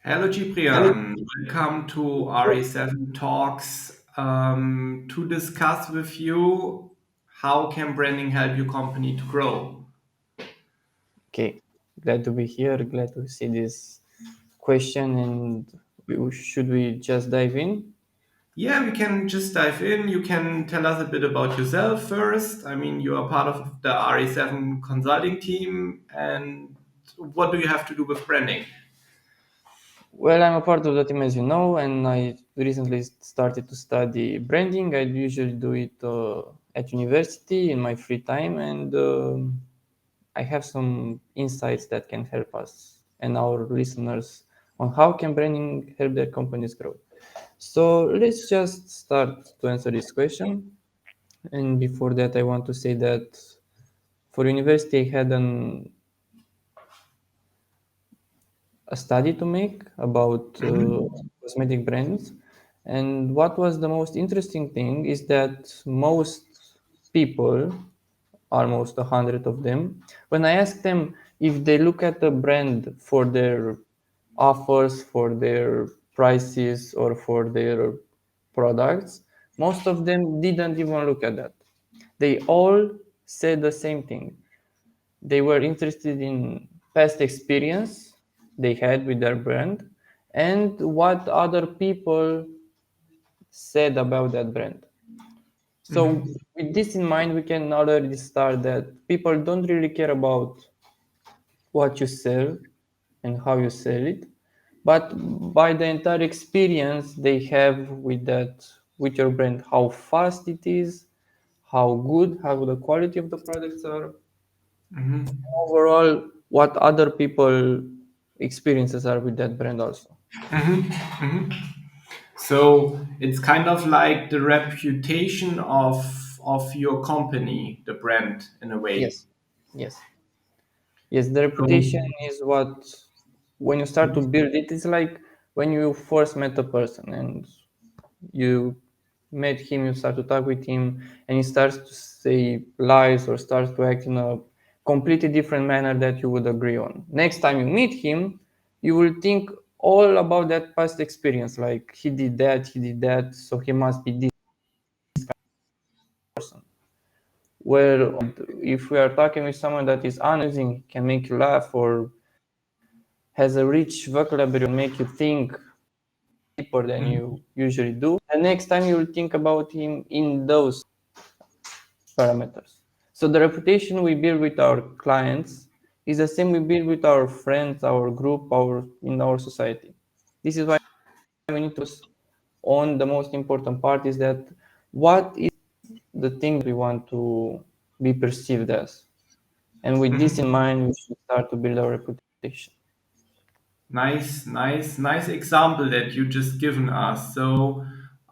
Hello, Ciprian. Welcome to RE7 Talks to discuss with you how can branding help your company to grow. Okay, glad to be here. Glad to see this question. And should we just dive in? Yeah, we can just dive in. You can tell us a bit about yourself first. I mean, you are part of the RE7 consulting team, and what do you have to do with branding? Well, I'm a part of the team, as you know, and I recently started to study branding. I usually do it at university in my free time, and I have some insights that can help us and our listeners on how can branding help their companies grow. So let's just start to answer this question. And before that, I want to say that for university, I had a study to make about Mhm. cosmetic brands. And what was the most interesting thing is that most people, almost 100 of them, when I asked them if they look at a brand for their offers, for their prices, or for their products, most of them didn't even look at that. They all said the same thing. They were interested in past experience they had with their brand and what other people said about that brand. So Mhm. with this in mind, we can already start that people don't really care about what you sell and how you sell it, but by the entire experience they have with that, with your brand, how fast it is, how good, how the quality of the products are, Mhm. overall what other people experiences are with that brand also. Mhm. Mhm. So it's kind of like the reputation of your company, the brand, in a way. Yes, yes, yes, the So, reputation is what, when you start to build it, it's like when you first met a person and you met him, you start to talk with him, and he starts to say lies or starts to act in a completely different manner that you would agree on. Next time you meet him, you will think all about that past experience, like he did that, so he must be this person. Where if we are talking with someone that is amusing, can make you laugh, or has a rich vocabulary, make you think deeper than mhm. you usually do, the next time you will think about him in those parameters. So the reputation we build with our clients is the same we build with our friends, our group, our in our society. This is why we need to focus on the most important part is that what is the thing we want to be perceived as. And with this in Mhm. mind, we should start to build our reputation. Nice, nice, nice example that you just given us.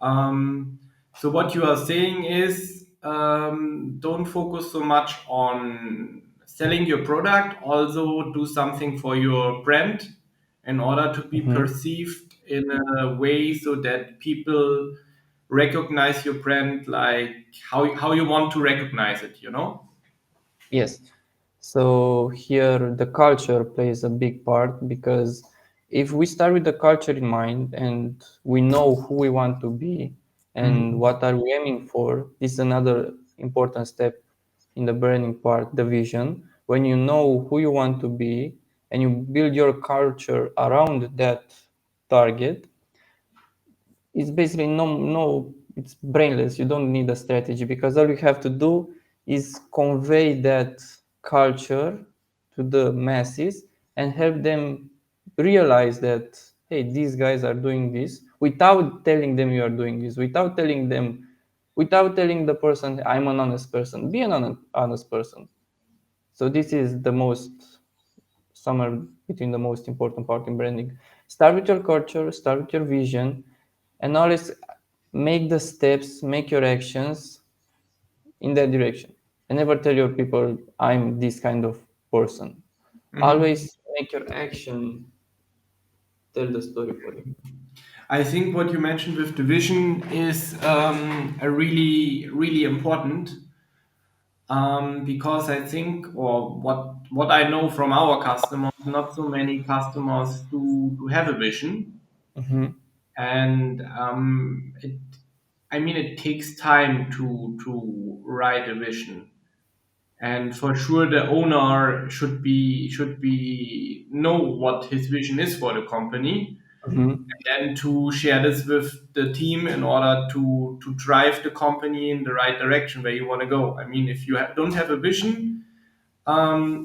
Um, so what you are saying is, don't focus so much on selling your product. Also, do something for your brand in order to be Mhm. perceived in a way so that people recognize your brand like how you want to recognize it. You know. Yes. So here the culture plays a big part because if we start with the culture in mind and we know who we want to be and Mhm. what are we aiming for, this is another important step in the branding part, the vision. When you know who you want to be and you build your culture around that target, it's basically no, it's brainless. You don't need a strategy because all you have to do is convey that culture to the masses and help them realize that, hey, these guys are doing this, without telling them you are doing this, without telling the person, I'm an honest person. Be an honest person. So this is the most, somewhere between the most important part in branding. Start with your culture, start with your vision, and always make the steps, make your actions in that direction. And never tell your people, I'm this kind of person. Mhm. Always make your action tell the story for you. I think what you mentioned with division is a really, really important because I think, or what what I know from our customers, not so many customers do have a vision, Mm-hmm. and I mean, it takes time to write a vision, and for sure the owner should be know what his vision is for the company, Mm-hmm. and to share this with the team in order to drive the company in the right direction where you want to go. I mean, if you don't have a vision,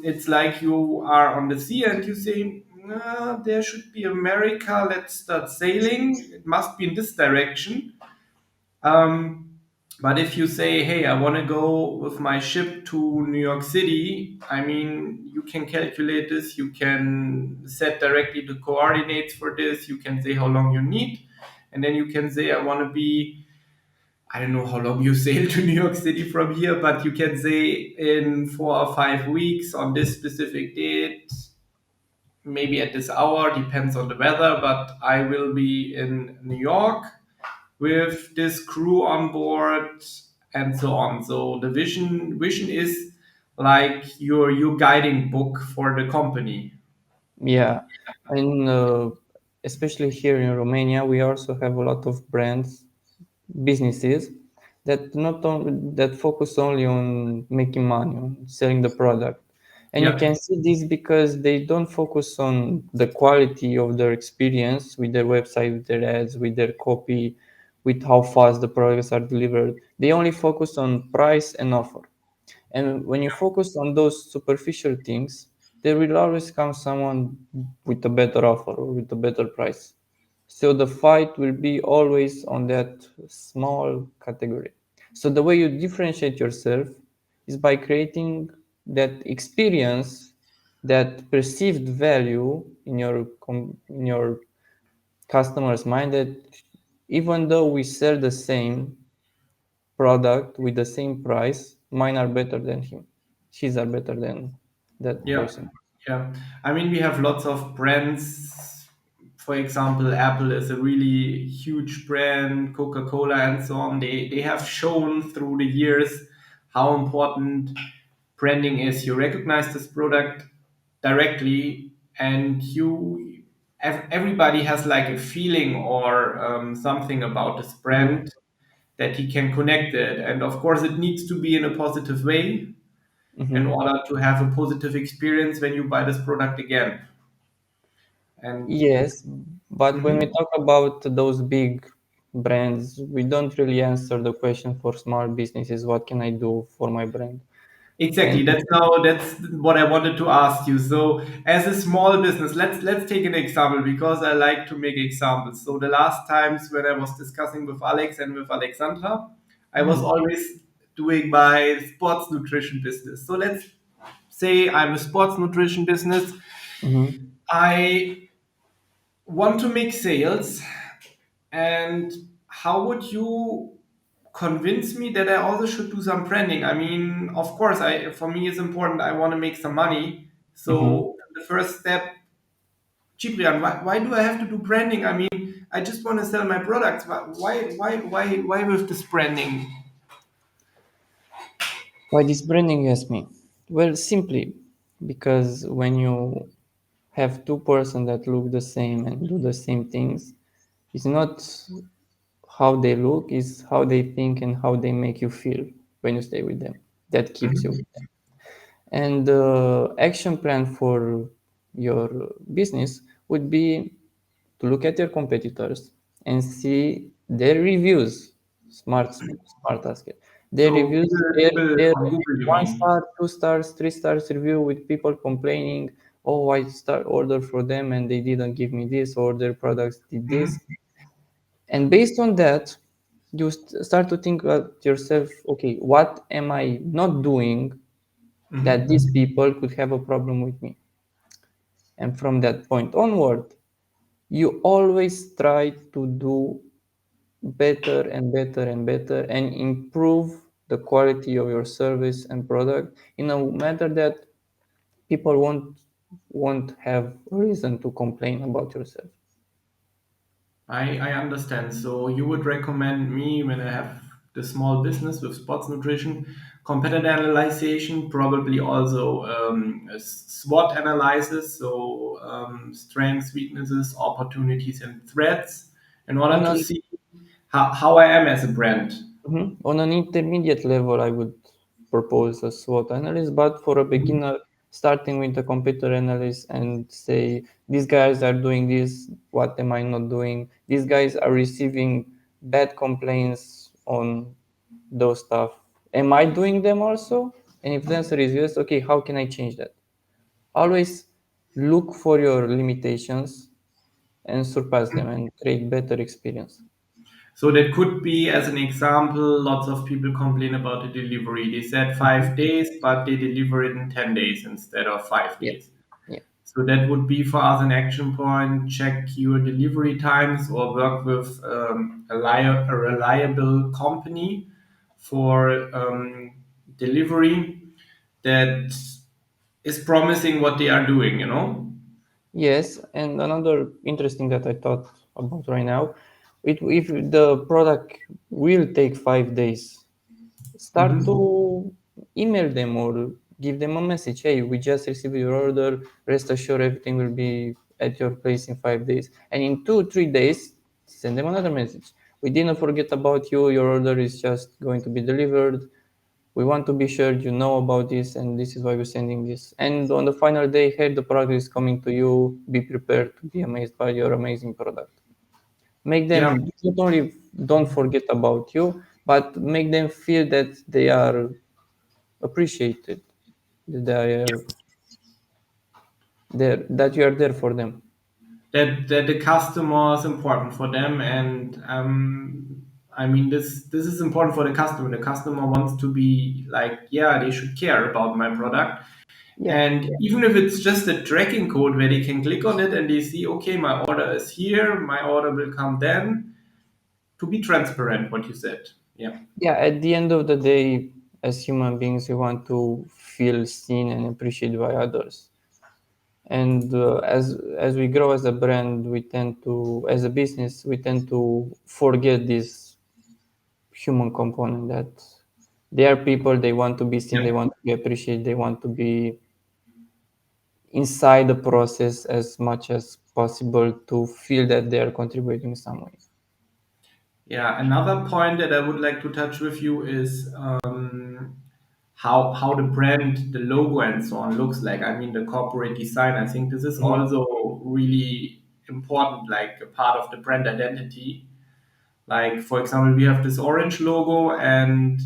it's like you are on the sea and you say, "Nah, there should be America, let's start sailing, it must be in this direction." But if you say, "Hey, I want to go with my ship to New York City," I mean, you can calculate this, you can set directly the coordinates for this, you can say how long you need, and then you can say, "I want to be," I don't know how long you sail to New York City from here, but you can say in 4 or 5 weeks on this specific date, maybe at this hour, depends on the weather, but I will be in New York with this crew on board and so on. So the vision is like your guiding book for the company. Yeah, and especially here in Romania, we also have a lot of brands, businesses that not on, that focus only on making money, on selling the product. And you Yeah. can see this because they don't focus on the quality of their experience with their website, with their ads, with their copy, with how fast the products are delivered. They only focus on price and offer. And when you focus on those superficial things, there will always come someone with a better offer or with a better price. So the fight will be always on that small category. So the way you differentiate yourself is by creating that experience, that perceived value in in your customer's mind, that even though we sell the same product with the same price, mine are better than him. His are better than that Yeah, person. yeah. I mean, we have lots of brands. For example, Apple is a really huge brand, Coca-Cola and so on. They have shown through the years how important branding is. You recognize this product directly, and everybody has like a feeling or something about this Mhm. brand that he can connect it. And of course, it needs to be in a positive way in Mhm. order to have a positive experience when you buy this product again. And Yes, but when we mhm. talk about those big brands, we don't really answer the question for small businesses, what can I do for my brand? And Exactly, that's what I wanted to ask you. So, as a small business, let's take an example because I like to make examples. So, the last times when I was discussing with Alex and with Alexandra, I was Mhm. always doing my sports nutrition business. So, let's say I'm a sports nutrition business. Mhm. I want to make sales, and how would you convince me that I also should do some branding? I mean, of course, I for me it's important. I want to make some money. Mhm. So the first step, Ciprian, why do I have to do branding? I mean, I just want to sell my products. Why with this branding? Why this branding, ask me? Well, simply because when you have two person that look the same and do the same things, it's not how they look, it's how they think and how they make you feel when you stay with them. That keeps you Mhm. with them. And the action plan for your business would be to look at your competitors and see their reviews. Smart ask it. Their So reviews, people their on Google, you one mean? star, 2 stars, 3 stars review with people complaining, oh, I start order for them and they didn't give me this, or their products did this. Mhm. And based on that, you start to think about yourself, okay, what am I not doing that Mhm. these people could have a problem with me? And from that point onward, you always try to do better and better and better and improve the quality of your service and product in a matter that people won't have reason to complain about yourself. I understand. So you would recommend me when I have the small business with sports nutrition competitor analyzation, probably also a SWOT analysis, so strengths, weaknesses, opportunities, and threats, in order On to an see how I am as a brand. On an intermediate level, I would propose a SWOT analysis, but for a beginner, starting with a computer analysis and say, these guys are doing this, what am I not doing? These guys are receiving bad complaints on those stuff. Am I doing them also? And if the answer is yes, okay, how can I change that? Always look for your limitations and surpass them and create better experience. So that could be, as an example, lots of people complain about the delivery. They said Mhm. 5 days, but they deliver it in 10 days instead of five Yeah. days. Yeah. So that would be for us an action point. Check your delivery times or work with a reliable company for delivery that is promising what they are doing, you know? Yes, and another interesting that I thought about right now, if the product will take 5 days, start Hmm. to email them or give them a message. Hey, we just received your order. Rest assured, everything will be at your place in 5 days. And in 2, 3 days, send them another message. We didn't forget about you. Your order is just going to be delivered. We want to be sure you know about this, and this is why we're sending this. And on the final day, hey, the product is coming to you. Be prepared to be amazed by your amazing product. Make Yeah, them not only don't forget about you, but make them feel that they are appreciated, that they are there, that you are there for them. that the customer is important for them, and I mean this is important for the customer. The customer wants to be like, yeah, they should care about my product. Yeah, And even if it's just a tracking code where they can click on it and they see, okay, my order is here, my order will come then, to be transparent, what you said. Yeah. yeah. At the end of the day, as human beings, we want to feel seen and appreciated by others. And as we grow as a brand, we tend to, as a business, we tend to forget this human component that they are people, they want to be seen, Yeah. they want to be appreciated, they want to be inside the process as much as possible to feel that they are contributing in some way. Yeah, another point that I would like to touch with you is how the brand, the logo, and so on looks like. I mean, the corporate design. I think this is Mhm. also really important, like a part of the brand identity. Like, for example, we have this orange logo, and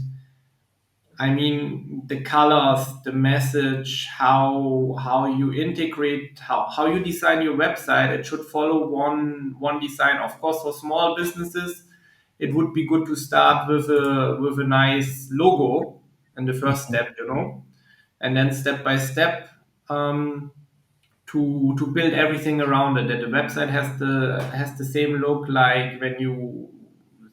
I mean the colors, the message, how you integrate, how you design your website. It should follow one design. Of course, for small businesses, it would be good to start with a nice logo in the first Mhm. step, you know, and then step by step. To build everything around it. That the website has the same look like when you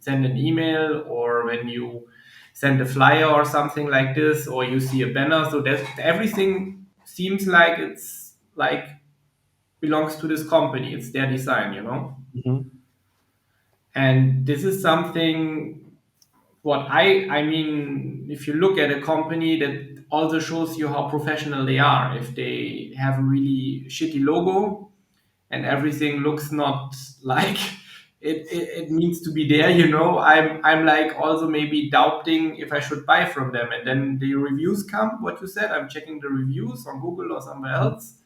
send an email or when you send a flyer or something like this, or you see a banner. So that everything seems like it's like belongs to this company. It's their design, you know. Mhm. And this is something what I mean, if you look at a company, that also shows you how professional they are. If they have a really shitty logo and everything looks not like it needs to be there, you know, I'm like also maybe doubting if I should buy from them. And then the reviews come, what you said, I'm checking the reviews on Google or somewhere Mhm. else,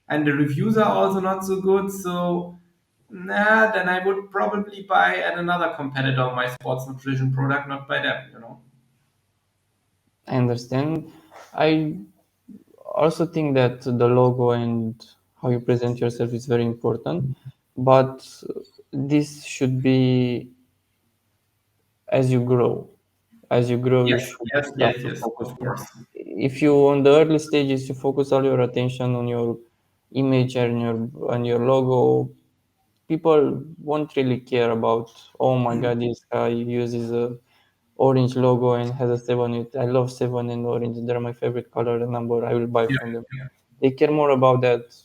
and the reviews are also not so good. So nah, then I would probably buy at another competitor of my sports nutrition product, not by them, you know. I understand. I also think that the logo and how you present yourself is very important, but this should be as you grow. As you grow, you Yes, should yes, start yes, to yes, focus of more. course. If you on the early stages you focus all your attention on your image and your logo, people won't really care about. Oh my God, this guy uses a orange logo and has a seven. I love seven and orange. They're my favorite color and number. I will buy Yeah, from them. They care more about that.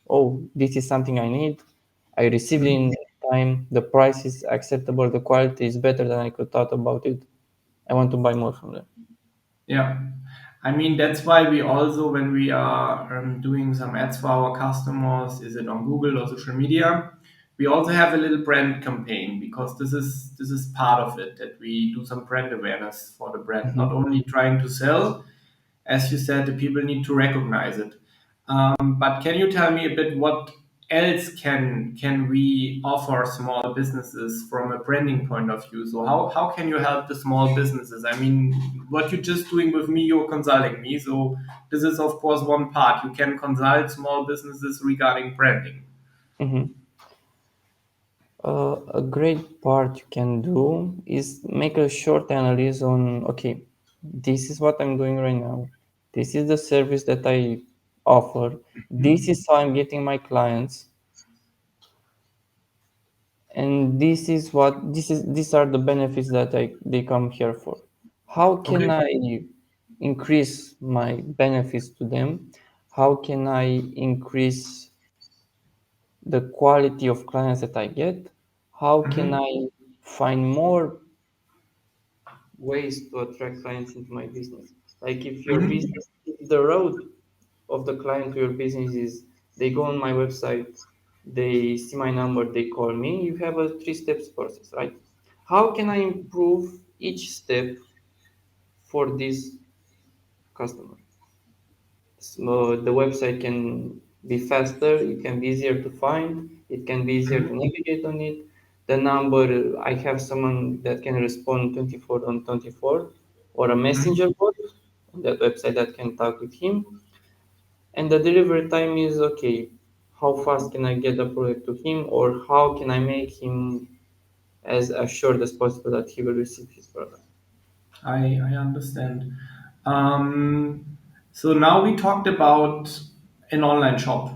Oh, this is something I need. I received it in time. The price is acceptable. The quality is better than I could thought about it. I want to buy more from them. Yeah. I mean, that's why we also, when we are doing some ads for our customers, is it on Google or social media, we also have a little brand campaign because this is part of it, that we do some brand awareness for the brand, not Mhm. only trying to sell. As you said, the people need to recognize it. But can you tell me a bit what else can we offer small businesses from a branding point of view? So how can you help the small businesses? I mean, what you're just doing with me, you're consulting me. So this is of course one part. You can consult small businesses regarding branding. Mhm. A great part you can do is make a short analysis on, okay, this is what I'm doing right now. This is the service that I offer. This is how I'm getting my clients, and these are the benefits that they come here for. How can Okay. I increase my benefits to them? How can I increase the quality of clients that I get? How can Mhm. I find more ways to attract clients into my business? Like if your Mhm. business, if the road of the client to your business is they go on my website, they see my number, they call me, you have a three steps process, right? How can I improve each step for this customer? So the website can be faster, it can be easier to find, it can be easier to navigate on it. The number, I have someone that can respond 24 on 24 or a Mhm. messenger bot on that website that can talk with him. And the delivery time is okay. How fast can I get the product to him, or how can I make him as assured as possible that he will receive his product? I understand. So now we talked about an online shop,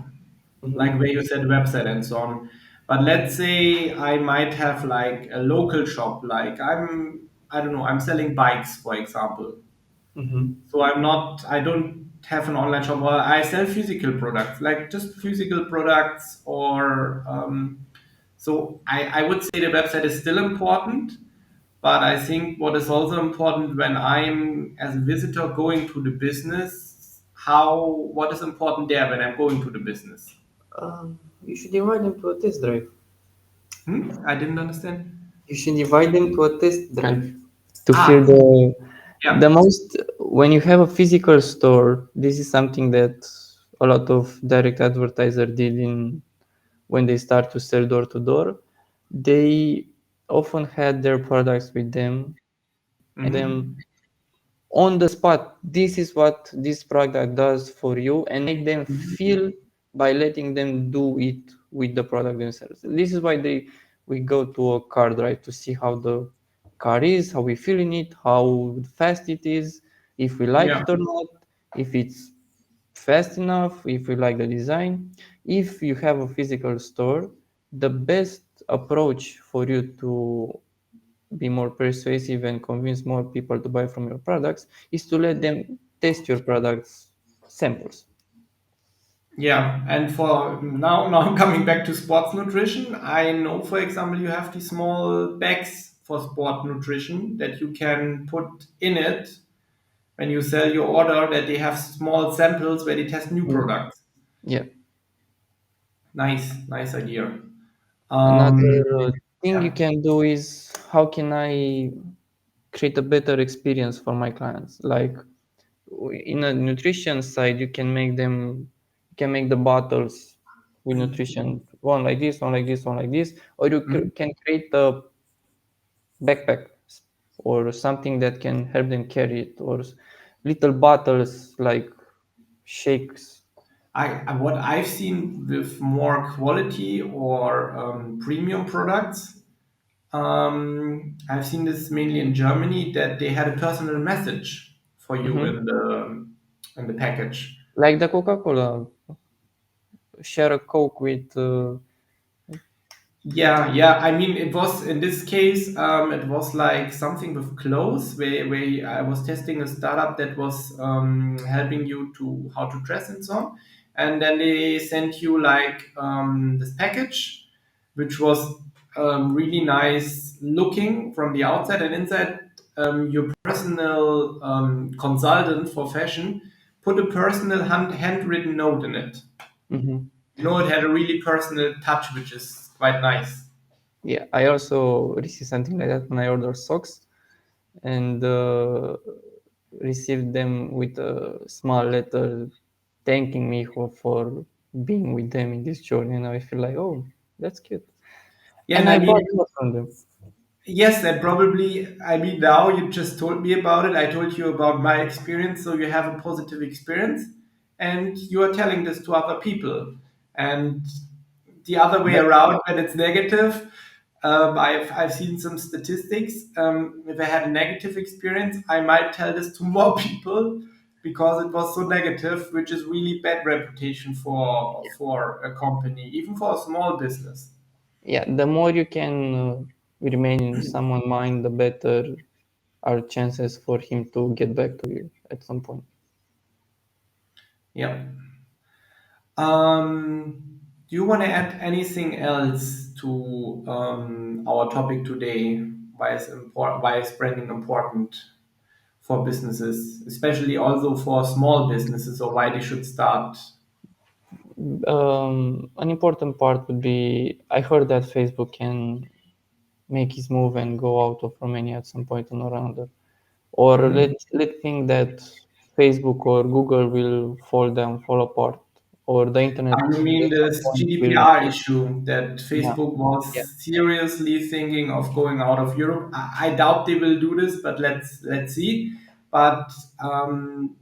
like Mm-hmm. where you said website and so on. But let's say I might have like a local shop, like I don't know, I'm selling bikes, for example. Mm-hmm. So I don't have an online shop, or I sell physical products, like just physical products, or so I would say the website is still important, but I think what is also important when I'm as a visitor going to the business, what is important there when I'm going to the business? You should invite them to a test drive. I didn't understand. You should invite them to a test drive to feel Ah, the yeah. most. When you have a physical store, this is something that a lot of direct advertiser did in when they start to sell door to door. They often had their products with them and them Hmm. on the spot. This is what this product does for you, and make them feel by letting them do it with the product themselves. This is why they we go to a car drive to see how the car is, how we feel in it, how fast it is, if we like Yeah. it or not, if it's fast enough, if we like the design. If you have a physical store, the best approach for you to be more persuasive and convince more people to buy from your products is to let them test your products samples. Yeah, and for now coming back to sports nutrition, I know, for example, you have these small bags for sport nutrition that you can put in it when you sell your order, that they have small samples where they test new Mm. products. Yeah. Nice idea. Another Um, thing you yeah. can do is how can I create a better experience for my clients? Like in a nutrition side, you can make the bottles with nutrition, one like this, one like this, one like this, or you Mhm. can create a backpack or something that can help them carry it, or little bottles like shakes. What I've seen with more quality or premium products, I've seen this mainly in Germany, that they had a personal message for you Mhm. in the package. Like the Coca-Cola, share a Coke with. Yeah. I mean, it was in this case, it was like something with clothes, where I was testing a startup that was helping you to how to dress and so on, and then they sent you like this package, which was really nice looking from the outside, and inside your personal consultant for fashion put a personal handwritten note in it. Mhm. You know, it had a really personal touch, which is quite nice. Yeah, I also received something like that when I ordered socks, and received them with a small letter thanking me for being with them in this journey. And I feel like, oh, that's cute. Yeah, And and I I bought mean, a lot from them. yes, and probably, I mean, now you just told me about it. I told you about my experience, so you have a positive experience, and you are telling this to other people. And the other way But around, when it's negative, I've seen some statistics. If I had a negative experience, I might tell this to more people because it was so negative, which is really bad reputation for a company, even for a small business. yeah, the more you can remain in someone's mind, the better are chances for him to get back to you at some point. Yeah. Do you want to add anything else to our topic today? Why is branding important for businesses, especially also for small businesses, or why they should start? An important part would be I heard that Facebook can make his move and go out of Romania at some point or another. Or Mhm. let's think that Facebook or Google will fall down, fall apart, or the internet You mean at some this point will. GDPR issue that Yeah, Facebook yeah. was seriously thinking of going out of Europe? I doubt they will do this, but let's see. But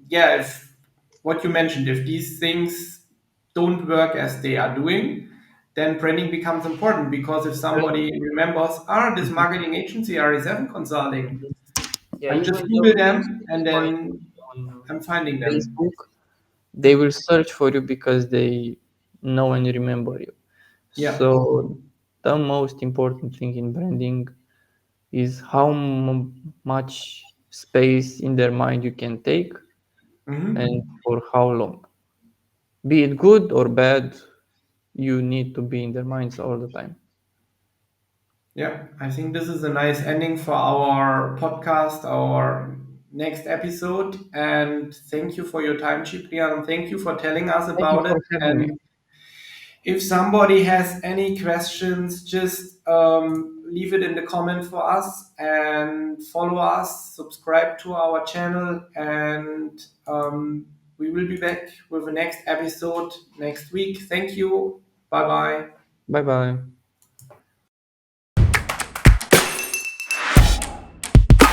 yeah, if what you mentioned, if these things don't work as they are doing, then branding becomes important because if Well, somebody remembers, this mhm, marketing agency RE7 Consulting, mhm. Yeah, I'm just even the Google most them and find then on I'm finding them. Facebook, they will search for you because they know and remember you. Yeah. So the most important thing in branding is how much space in their mind you can take and Mhm. for how long. Be it good or bad, you need to be in their minds all the time. Yeah, I think this is a nice ending for our podcast, our next episode. And thank you for your time, Ciprian. Thank you for telling us Thank you about it. for having me. And if somebody has any questions, just leave it in the comment for us and follow us, subscribe to our channel, and we will be back with the next episode next week. Thank you. Bye bye. Bye bye.